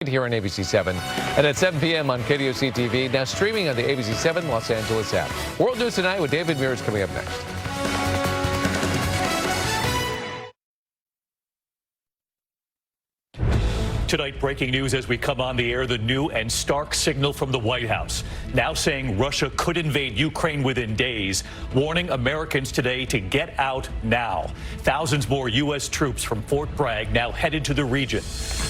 here on ABC 7 and at 7 p.m. on KDOC TV. Now streaming on the ABC 7 Los Angeles app. World News Tonight with David Muir is coming up next. Tonight, breaking news as we come on the air, the new and stark signal from the White House, now saying Russia could invade Ukraine within days, warning Americans today to get out now. Thousands more U.S. troops from Fort Bragg now headed to the region.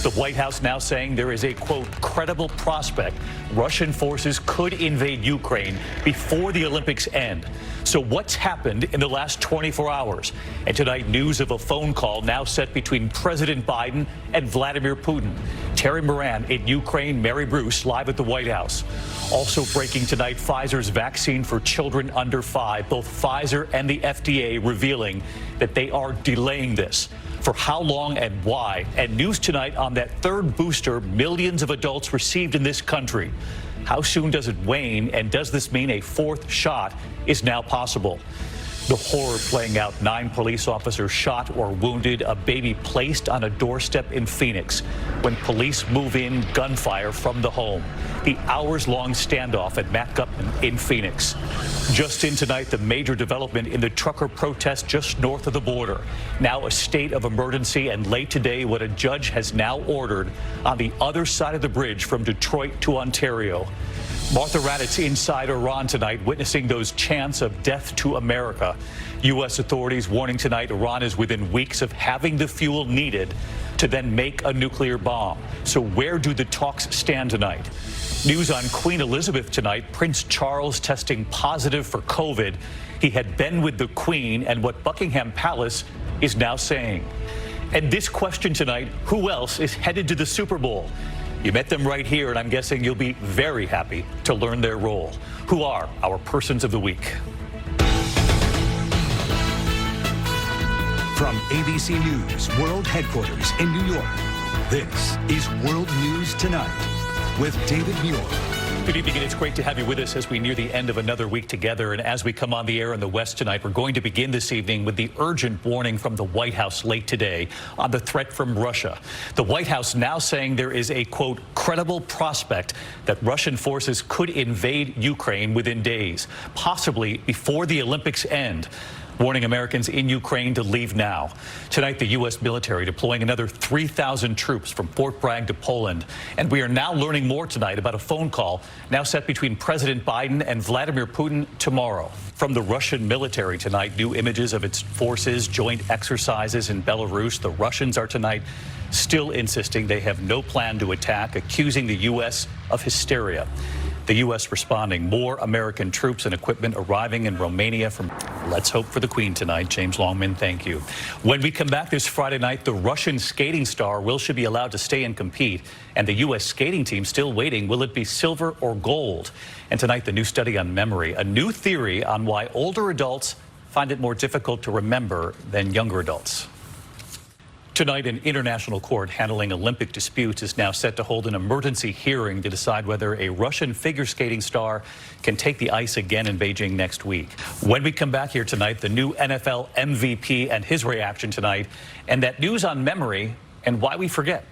The White House now saying there is a, quote, credible prospect Russian forces could invade Ukraine before the Olympics end. So what's happened in the last 24 hours? And tonight, news of a phone call now set between President Biden and Vladimir Putin. Terry Moran in Ukraine, Mary Bruce, live at the White House. Also breaking tonight, Pfizer's vaccine for children under 5. Both Pfizer and the FDA revealing that they are delaying this. For how long and why? And news tonight on that third booster millions of adults received in this country. How soon does it wane, and does this mean a fourth shot is now possible? The horror playing out, 9 police officers shot or wounded, a baby placed on a doorstep in Phoenix. When police move in, gunfire from the home. The hours-long standoff at Matt Gutman in Phoenix. Just in tonight, the major development in the trucker protest just north of the border. Now a state of emergency, and late today, what a judge has now ordered on the other side of the bridge from Detroit to Ontario. Martha Raddatz inside Iran tonight, witnessing those chants of death to America. U.S. authorities warning tonight Iran is within weeks of having the fuel needed to then make a nuclear bomb. So where do the talks stand tonight? News on Queen Elizabeth tonight. Prince Charles testing positive for COVID. He had been with the Queen, and what Buckingham Palace is now saying. And this question tonight, who else is headed to the Super Bowl? You met them right here, and I'm guessing you'll be very happy to learn their role. Who are our persons of the week? From ABC News World Headquarters in New York, this is World News Tonight with David Muir. Good evening, and it's great to have you with us as we near the end of another week together. And as we come on the air in the West tonight, we're going to begin this evening with the urgent warning from the White House late today on the threat from Russia. The White House now saying there is a, quote, credible prospect that Russian forces could invade Ukraine within days, possibly before the Olympics end. Warning Americans in Ukraine to leave now. Tonight, the U.S. military deploying another 3,000 troops from Fort Bragg to Poland. And we are now learning more tonight about a phone call now set between President Biden and Vladimir Putin tomorrow. From the Russian military tonight, new images of its forces, joint exercises in Belarus. The Russians are tonight still insisting they have no plan to attack, accusing the U.S. of hysteria. The U.S. responding, more American troops and equipment arriving in Romania from Let's Hope for the Queen tonight. James Longman, thank you. When we come back this Friday night, the Russian skating star should be allowed to stay and compete. And the U.S. skating team still waiting. Will it be silver or gold? And tonight, the new study on memory, a new theory on why older adults find it more difficult to remember than younger adults. Tonight, an international court handling Olympic disputes is now set to hold an emergency hearing to decide whether a Russian figure skating star can take the ice again in Beijing next week. When we come back here tonight, the new NFL MVP and his reaction tonight, and that news on memory and why we forget.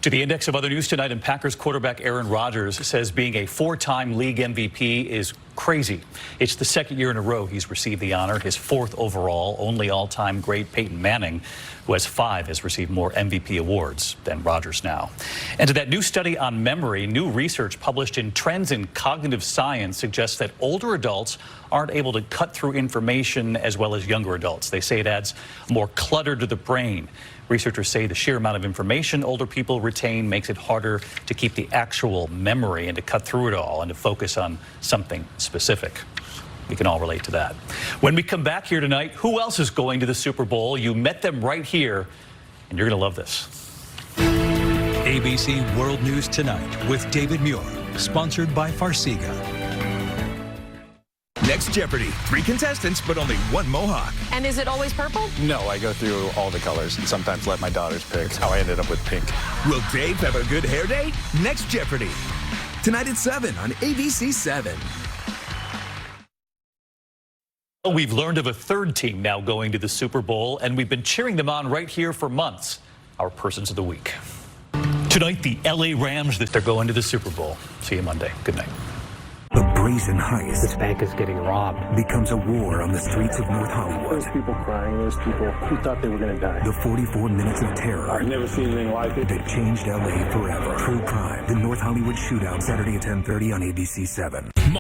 To the index of other news tonight, and Packers quarterback Aaron Rodgers says being a 4-time league MVP is crazy. It's the second year in a row he's received the honor, his 4th overall. Only all-time great Peyton Manning, who has 5, has received more MVP awards than Rodgers now. And to that new study on memory, new research published in Trends in Cognitive Science suggests that older adults aren't able to cut through information as well as younger adults. They say it adds more clutter to the brain. Researchers say the sheer amount of information older people retain makes it harder to keep the actual memory and to cut through it all and to focus on something specific. We can all relate to that. When we come back here tonight, who else is going to the Super Bowl? You met them right here, and you're going to love this. ABC World News Tonight with David Muir, sponsored by Farsiga. Next Jeopardy! 3 contestants, but only 1 mohawk. And is it always purple? No, I go through all the colors and sometimes let my daughters pick. That's how I ended up with pink. Will Dave have a good hair day? Next Jeopardy! Tonight at 7 on ABC 7. We've learned of a third team now going to the Super Bowl, and we've been cheering them on right here for months. Our persons of the week. Tonight, the LA Rams, they're going to the Super Bowl. See you Monday. Good night. The brazen heist This bank is getting robbed. becomes a war on the streets of North Hollywood. There's people crying. There's people who thought they were going to die. The 44 minutes of terror I've never seen anything like it. that changed LA forever. True Crime, the North Hollywood Shootout, Saturday at 10:30 on ABC 7.